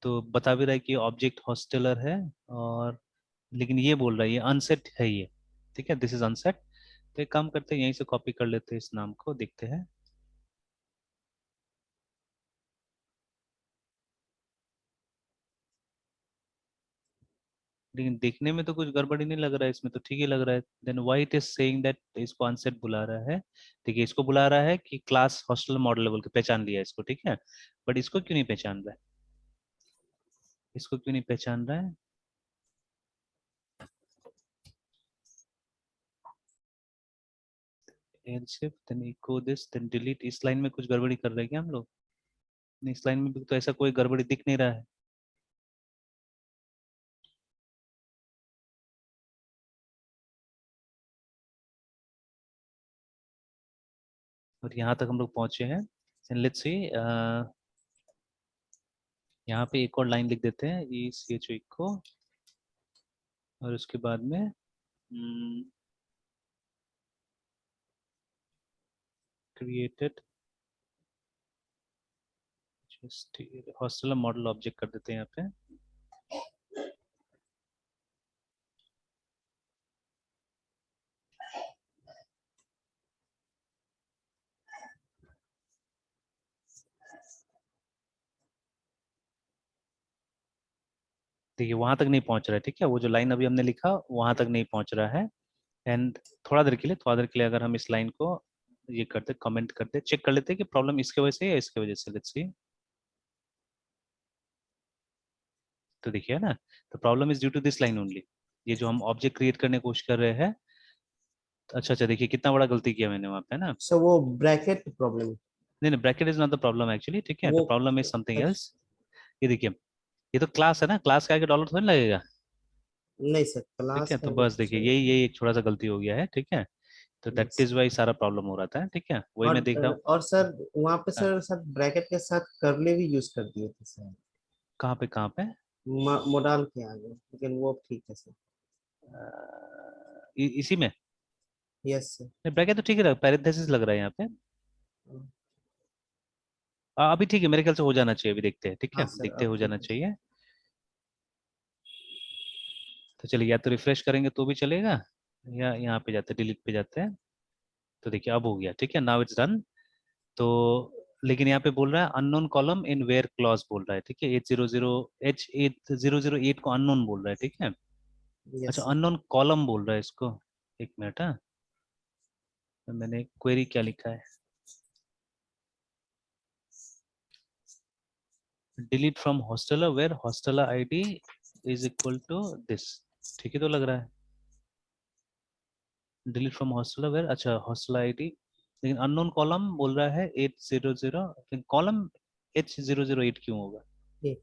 तो बता भी रहा है कि ऑब्जेक्ट हॉस्टलर है, और लेकिन ये बोल रहा है ये अनसेट है ये, ठीक है, दिस इज अनसेट। तो एक काम करते हैं, यहीं से कॉपी कर लेते हैं इस नाम को, देखते हैं। लेकिन देखने में तो कुछ गड़बड़ी नहीं लग रहा है, इसमें तो ठीक ही लग रहा है, then why it is saying that इसको अनसेट बुला रहा है। देखिए इसको बुला रहा है कि क्लास हॉस्टल मॉडल लेवल के पहचान लिया इसको, ठीक है, बट इसको क्यों नहीं पहचान रहा है, इसको क्यों नहीं पहचान रहा है। Elseif then echo this then delete, इस लाइन में कुछ गड़बड़ी कर रहे हैं क्या हम लोग? नहीं, इस लाइन में भी तो ऐसा कोई गड़बड़ी दिख नहीं रहा है, और यहाँ तक हम लोग पहुंचे हैं। लेट्स सी, यहाँ पे एक और लाइन लिख देते हैं, ई सी एच ओ इको, और उसके बाद में created hostler model ऑब्जेक्ट कर देते हैं यहाँ पे। देखिए वहां तक नहीं पहुंच रहा है, ठीक है, वो जो लाइन अभी हमने लिखा वहां तक नहीं पहुंच रहा है। एंड थोड़ा देर के लिए अगर हम इस लाइन को ये करते, कमेंट करते, चेक कर लेते हैं कि प्रॉब्लम इसके वजह से या इसके वजह से। Let's see. तो देखिए ना, the problem is due to this line only. ये जो हम ऑब्जेक्ट क्रिएट करने की कोशिश कर रहे हैं। अच्छा अच्छा, देखिए कितना बड़ा गलती किया मैंने वहाँ पे ना। सर वो ब्रैकेट प्रॉब्लम, नहीं नहीं, bracket is not the problem actually, ठीक है, द वो प्रॉब्लम इज समथिंग अच्छा, एल्स। ये देखिए, ये तो क्लास है ना, क्लास के आगे डॉलर थोड़ी लगेगा। नहीं सर ठीक क्लास है, का तो आगे बस देखिए कुछ यही एक छोटा सा गलती हो गया है, ठीक है। तो दैट yes। इज वाई सारा प्रॉब्लम हो रहा था, ठीक है, वही मैं देख रहा हूँ। और सर वहाँ पे हाँ, सर ब्रैकेट के साथ करली भी यूज कर दिए थे सर, कहाँ पे कहाँ पे? मोडाल के आगे, लेकिन वो ठीक है सर। इसी में यस सर। ब्रैकेट तो ठीक है, पैरेंथेसिस लग रहा है यहाँ पे। अभी ठीक है, मेरे ख्याल से हो जाना चाहिए, अभी देखते हैं, ठीक है, हाँ सर देखते अब हैं, हो ठीक जाना है। चाहिए। तो चलिए, या तो रिफ्रेश करेंगे तो भी चलेगा, या यहाँ पे जाते डिलीट पे जाते हैं। तो देखिए अब हो गया, ठीक है, नाउ इट्स डन। तो लेकिन यहाँ पे बोल रहा है unknown column in where clause बोल रहा है, ठीक है, 8008 को अननोन बोल रहा है, ठीक है। यस अच्छा, सर। अननोन कॉलम बोल रहा है इसको। एक मिनट, हाँ, तो मैंने क्वेरी क्या लिखा है, delete from hosteller where hosteler ID is equal to this. ठीक है, तो लग रहा है डिलीट फ्रॉम हॉस्टलर वेयर, अच्छा हॉस्टलर आईडी, लेकिन अननोन कॉलम बोल रहा है 800, लेकिन कॉलम H008 क्यों होगा ये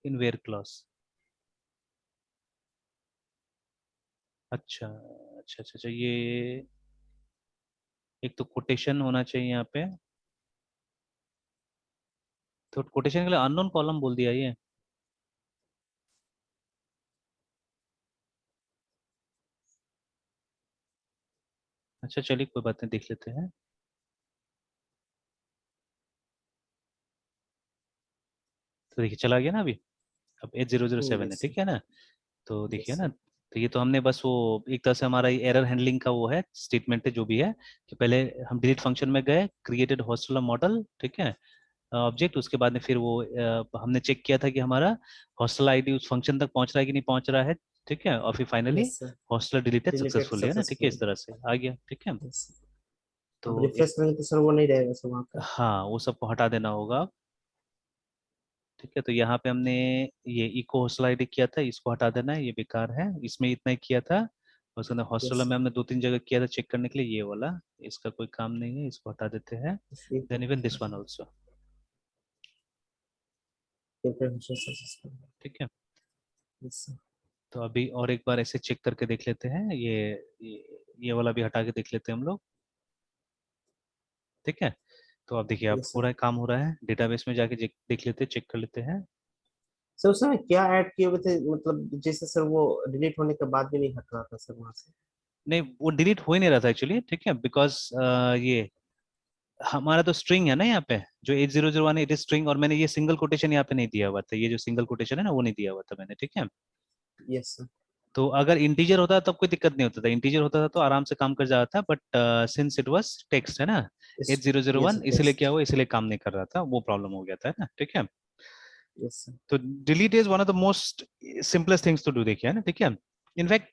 इन वेयर क्लॉज? अच्छा अच्छा अच्छा अच्छा, ये एक तो कोटेशन होना चाहिए यहाँ पे, तो कोटेशन के लिए अननोन कॉलम बोल दिया ये। अच्छा चलिए, कोई बात नहीं, देख लेते हैं। तो देखिए चला गया ना अभी, अब 8007 है, यस ठीक है ना। तो देखिए यस ना, तो ये तो हमने बस वो एक तरह से हमारा एरर हैंडलिंग का वो है स्टेटमेंट है जो भी है, कि पहले हम डिलीट फंक्शन में गए, क्रिएटेड हॉस्टलर मॉडल, ठीक है, ऑब्जेक्ट, उसके बाद में फिर वो हमने चेक किया था कि हमारा हॉस्टल आईडी उस फंक्शन तक पहुंच रहा है कि नहीं पहुंच रहा है, ठीक है, और फिर finally yes sir. Hosteller deleted deleted successfully, है ना, ठीक है, सक्सेसफुल। इस तरह से आ गया, ठीक है। यस। तो अब रिफ्रेश करेंगे तो सर वो नहीं रहेगा सर वहाँ पे। हाँ, वो सबको हटा देना होगा, ठीक है। तो यहाँ पे हमने ये इको हॉस्टल आईडी किया था, इसको हटा देना है, ये बेकार है, इसमें इतना ही किया था। और उसके अंदर हॉस्टल यस में हमने 2-3 जगह किया था चेक करने के लिए, ये वाला इसका कोई काम नहीं है, इसको हटा देते हैं। Then even this one also, successful. ठीक है। Yes sir. तो अभी और एक बार ऐसे चेक करके देख लेते हैं, ये वाला भी हटा के देख लेते हैं हम लोग, ठीक है। तो अब देखिए, अब यस हो सर। रहा है, काम हो रहा है, डेटाबेस में जाके देख लेते हैं, चेक कर लेते हैं। सर उसमें क्या ऐड किए हुए थे, मतलब जैसे सर वो डिलीट होने के बाद भी नहीं हट रहा था सर वहाँ से। नहीं, वो डिलीट हो ही नहीं रहा था एक्चुअली, ठीक है, बिकॉज ये हमारा तो स्ट्रिंग है ना यहाँ पे, जो 8001 है, इट इज स्ट्रिंग, और मैंने ये सिंगल कोटेशन यहाँ पे नहीं दिया हुआ था, ये जो सिंगल कोटेशन है ना, वो नहीं दिया हुआ था मैंने, ठीक है। Yes sir. तो अगर इंटीजर होता तब कोई दिक्कत नहीं होता था, इंटीजर होता था तो आराम से काम कर जाता था, but since it was text है ना, यस। यस 8001, सर इसलिए क्या टेक्स्ट। हुआ, इसलिए काम नहीं कर रहा था, वो प्रॉब्लम हो गया था, है ना, ठीक है। Yes sir. तो delete is one of the most simplest things to do, देखिए, है ना, ठीक है। इनफैक्ट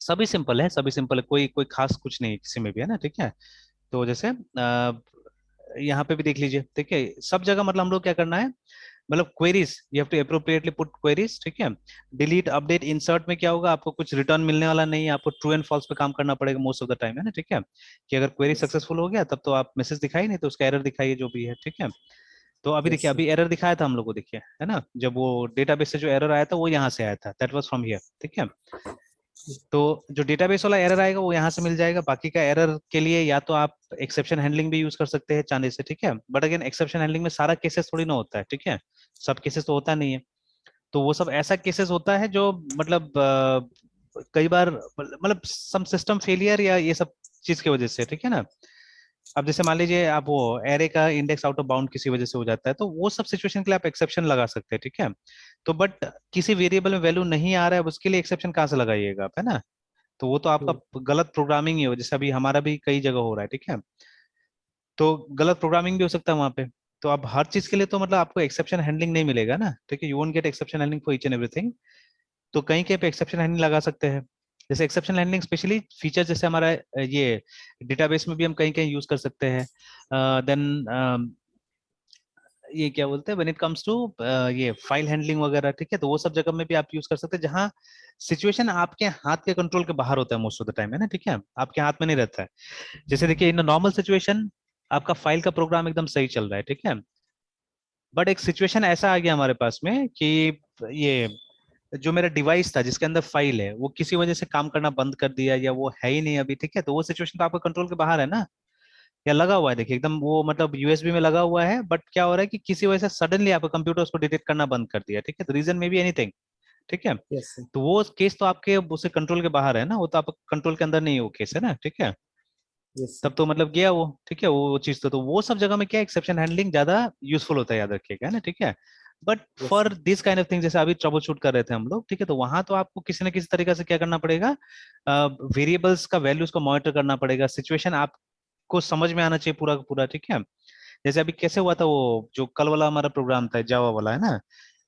सभी सिंपल है, सभी सिंपल है, कोई कोई खास कुछ नहीं किसी में भी, है ना, ठीक है। तो जैसे यहाँ पे भी देख लीजिए, ठीक है, सब जगह मतलब हम लोग क्या करना है, मतलब queries you have to appropriately put queries, ठीक है। डिलीट अपडेट इंसर्ट में क्या होगा, आपको कुछ रिटर्न मिलने वाला नहीं है, आपको ट्रू एंड फॉल्स पे काम करना पड़ेगा मोस्ट ऑफ द टाइम, है ना, ठीक है, कि अगर क्वेरी यस सर। सक्सेसफुल हो गया तब तो आप मैसेज दिखाई, नहीं तो उसका एरर दिखाइए जो भी है, ठीक है। तो अभी यस देखिए, सर। अभी एरर दिखाया था हम लोग को, देखिए, है ना, जब वो डेटाबेस से जो एरर आया था वो यहाँ से आया था, दैट वाज फ्रॉम हियर, ठीक है। तो जो डेटाबेस वाला एरर आएगा वो यहाँ से मिल जाएगा, बाकी का एरर के लिए या तो आप एक्सेप्शन हैंडलिंग भी यूज कर सकते हैं चाहने से, ठीक है, बट अगेन एक्सेप्शन हैंडलिंग में सारा केसेस थोड़ी ना होता है, ठीक है, सब केसेस तो होता नहीं है। तो वो सब ऐसा केसेस होता है जो मतलब कई बार मतलब सम सिस्टम फेलियर या ये सब चीज की वजह से, ठीक है ना। अब जैसे मान लीजिए आप वो एरे का इंडेक्स आउट ऑफ बाउंड किसी वजह से हो जाता है, तो वो सब सिचुएशन के लिए आप एक्सेप्शन लगा सकते हैं, ठीक है। तो बट किसी वेरिएबल में वैल्यू नहीं आ रहा है, उसके लिए एक्सेप्शन कहाँ से लगाइएगा आप, है ना। तो वो तो आपका हम्म, गलत प्रोग्रामिंग ही हो, जैसे अभी हमारा भी कई जगह हो रहा है, ठीक है। तो गलत प्रोग्रामिंग भी हो सकता है वहां पे। तो अब हर चीज के लिए तो मतलब आपको एक्सेप्शन हैंडलिंग नहीं मिलेगा ना, ठीक है। You won't get exception handling for each and everything. तो कहीं कहीं पे एक्सेप्शन हैंडलिंग लगा सकते हैं। जैसे एक्सेप्शन हैंडलिंग स्पेशली फीचर जैसे हमारा ये डेटाबेस में भी हम कहीं कहीं यूज कर सकते हैं। देन ये क्या बोलते हैं, व्हेन इट कम्स टू ये फाइल हैंडलिंग वगैरह, ठीक है। तो वो सब जगह में भी आप यूज कर सकते हैं जहाँ सिचुएशन आपके हाथ के कंट्रोल के बाहर होता है मोस्ट ऑफ द टाइम, है ना, ठीक है। आपके हाथ में नहीं रहता है। जैसे देखिए इन नॉर्मल सिचुएशन आपका फाइल का प्रोग्राम एकदम सही चल रहा है, ठीक है। बट एक सिचुएशन ऐसा आ गया हमारे पास में कि ये जो मेरा डिवाइस था जिसके अंदर फाइल है वो किसी वजह से काम करना बंद कर दिया, या वो है ही नहीं अभी, ठीक है। तो वो सिचुएशन तो आपके कंट्रोल के बाहर है ना। या लगा हुआ है, देखिए एकदम वो मतलब यूएसबी में लगा हुआ है, बट क्या हो रहा है कि किसी वजह से सडनली आपका कंप्यूटर उसको डिटेक्ट करना बंद कर दिया, ठीक है। तो रीजन में भी एनीथिंग, ठीक है। Yes sir. तो वो केस तो आपके उसे कंट्रोल के बाहर है ना, वो तो आपके कंट्रोल के अंदर नहीं है वो केस, है ना, ठीक है। यस तब सर। तो मतलब गया वो, ठीक है, वो चीज तो वो सब जगह में क्या एक्सेप्शन हैंडलिंग ज्यादा यूजफुल होता है, याद रखिएगा, है ना, ठीक है। But yes for sir. This kind of thing, जैसे अभी ट्रबल शूट कर रहे थे हम लोग, ठीक है, तो वहां तो आपको किसी न किसी तरीके से क्या करना पड़ेगा, वेरिएबल्स का वैल्यूज को मॉनिटर करना पड़ेगा, सिचुएशन आपको समझ में आना चाहिए पूरा का पूरा, ठीक है। जैसे अभी कैसे हुआ था वो जो कल वाला हमारा प्रोग्राम था जावा वाला, है ना।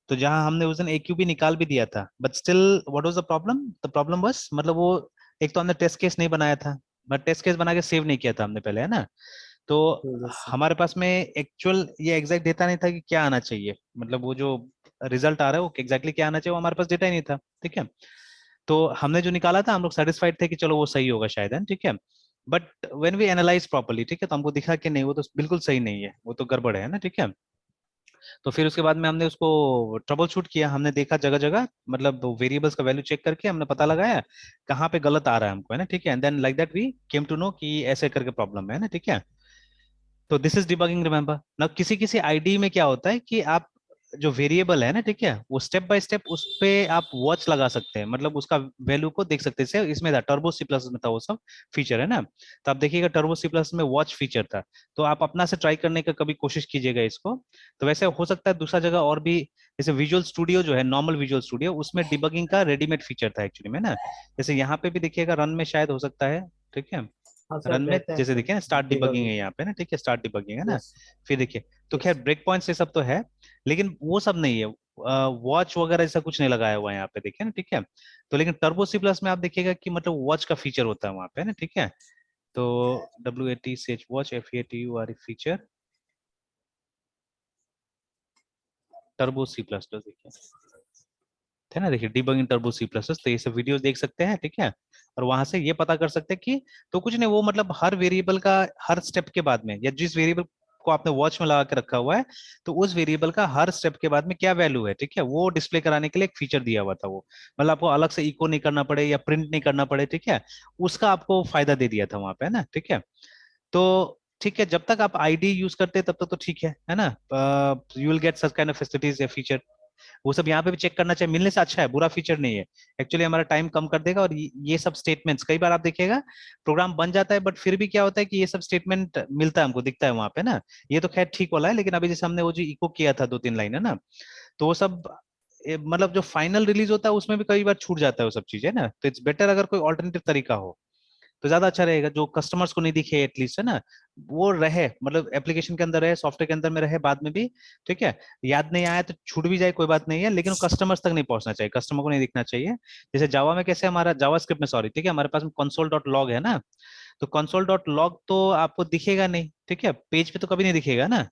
तो जहां हमने उस दिन AQB निकाल भी दिया था, but still what was the problem बस मतलब वो एक तो हमने टेस्ट केस नहीं बनाया था, बट टेस्ट केस बना के सेव नहीं किया था हमने पहले, है ना। तो यस सर। हमारे पास में एक्चुअल ये एग्जैक्ट डेटा नहीं था कि क्या आना चाहिए, मतलब वो जो रिजल्ट आ रहा है वो एग्जैक्टली क्या आना चाहिए, वो हमारे पास डेटा ही नहीं था, ठीक है। तो हमने जो निकाला था हम लोग सेटिस्फाइड थे कि चलो वो सही होगा शायद, है ना, ठीक है। But when we analyse properly, ठीक है, तो हमको दिखा कि नहीं वो तो बिल्कुल सही नहीं है, वो तो गड़बड़ है ना, ठीक है। तो फिर उसके बाद में हमने उसको ट्रबल शूट किया, हमने देखा जगह जगह, मतलब वेरिएबल्स का वैल्यू चेक करके हमने पता लगाया कहाँ पे गलत आ रहा है हमको, है ना, ठीक है। And then like that we came to know कि ऐसे करके प्रॉब्लम है ना, ठीक है। तो दिस इज डिबगिंग, रिमेंबर ना। किसी किसी आईडी में क्या होता है कि आप जो वेरिएबल है ना, ठीक है, वो स्टेप बाय स्टेप उस पे आप वॉच लगा सकते हैं, मतलब उसका वैल्यू को देख सकते हैं। जैसे इसमें था टर्बो सी प्लस में था वो सब फीचर, है ना। तो आप देखिएगा टर्बो सी प्लस में वॉच फीचर था। तो आप अपना से ट्राई करने का कभी कोशिश कीजिएगा इसको। तो वैसे हो सकता है दूसरा जगह और भी, जैसे विजुअल स्टूडियो जो है, नॉर्मल विजुअल स्टूडियो, उसमें डिबगिंग का रेडीमेड फीचर था एक्चुअली में ना। जैसे यहाँ पे भी देखिएगा रन में शायद हो सकता है, ठीक है। हाँ रन सर, में रहता है जैसे सर। देखिए ना स्टार्ट डिबगिंग डिबगिंग। है यहाँ पे ना, ठीक है, स्टार्ट डिबगिंग है ना। यस। फिर देखिए, तो यस। खैर ब्रेक पॉइंट्स ये सब तो है, लेकिन वो सब नहीं है। वॉच वगैरह ऐसा कुछ नहीं लगाया हुआ है यहाँ पे, देखिए ना, ठीक है। तो लेकिन टर्बो सी प्लस में आप देखिएगा कि मतलब वॉच का फीचर होता है वहाँ पे ना, ठीक है। तो WATCH watch FATUR feature Turbo C plus plus, देखिए है ना, देखिए debugging Turbo C plus plus. तो ये सब वीडियोस देख सकते हैं, ठीक है। और वहां से ये पता कर सकते हैं कि तो कुछ नहीं, वो मतलब हर वेरिएबल का हर स्टेप के बाद में, या जिस वेरिएबल को आपने वॉच में लगा के रखा हुआ है, तो उस वेरिएबल का हर स्टेप के बाद में क्या वैल्यू है, ठीक है, वो डिस्प्ले कराने के लिए एक फीचर दिया हुआ था वो। मतलब आपको अलग से इको नहीं करना पड़े या प्रिंट नहीं करना पड़े, ठीक है। उसका आपको फायदा दे दिया था वहां पे, है ना, ठीक है। तो ठीक है, जब तक आप आईडी यूज करते हैं तब तक तो ठीक है ना। You will get such kind of facilities या फीचर, वो सब यहाँ पे भी चेक करना चाहिए, मिलने से अच्छा है, बुरा फीचर नहीं है। एक्चुअली हमारा टाइम कम कर देगा। और ये सब स्टेटमेंट्स कई बार आप देखिएगा प्रोग्राम बन जाता है, बट फिर भी क्या होता है कि ये सब स्टेटमेंट मिलता है हमको, दिखता है वहां पे ना। ये तो खैर ठीक वाला है, लेकिन अभी जैसे हमने वो जो इको किया था 2-3 लाइन, है ना, तो वो सब मतलब जो फाइनल रिलीज होता है उसमें भी कई बार छूट जाता है वो सब चीजें ना। तो इट्स बेटर अगर कोई ऑल्टरनेटिव तरीका हो तो ज्यादा अच्छा रहेगा, जो कस्टमर्स को नहीं दिखे एटलीस्ट, है ना। वो रहे, मतलब एप्लीकेशन के अंदर रहे, सॉफ्टवेयर के अंदर में रहे बाद में भी, ठीक है। याद नहीं आया तो छूट भी जाए कोई बात नहीं है, लेकिन वो कस्टमर्स तक नहीं पहुंचना चाहिए, कस्टमर को नहीं दिखना चाहिए। जैसे जावा में कैसे, हमारा जावा स्क्रिप्ट में सॉरी, ठीक है, हमारे पास में console.log है ना। तो console.log तो आपको दिखेगा नहीं, ठीक है, पेज पे तो कभी नहीं दिखेगा ना।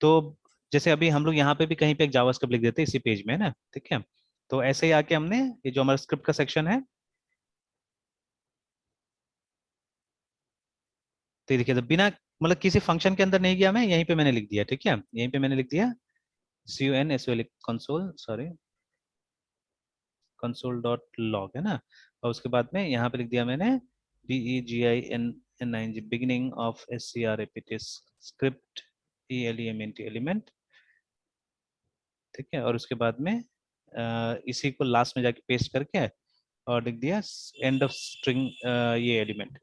तो जैसे अभी हम लोग यहाँ पे भी कहीं पे एक जावा स्क्रिप्ट लिख देते हैं इसी पेज में, है ना, ठीक है। तो ऐसे ही आके हमने ये जो हमारा स्क्रिप्ट का सेक्शन है, तो ये देखिए, तो बिना मतलब किसी फंक्शन के अंदर नहीं गया मैं, यहीं पे मैंने लिख दिया, ठीक है, यहीं पे मैंने लिख दिया CONSOL कंसोल, सॉरी, console.log, है ना। और उसके बाद में यहाँ पे लिख दिया मैंने BEGINNING beginning of SCRAPT script ELEMENT element, ठीक है। और उसके बाद में इसी को लास्ट में जाके पेस्ट करके और लिख दिया एंड ऑफ स्ट्रिंग ये एलिमेंट,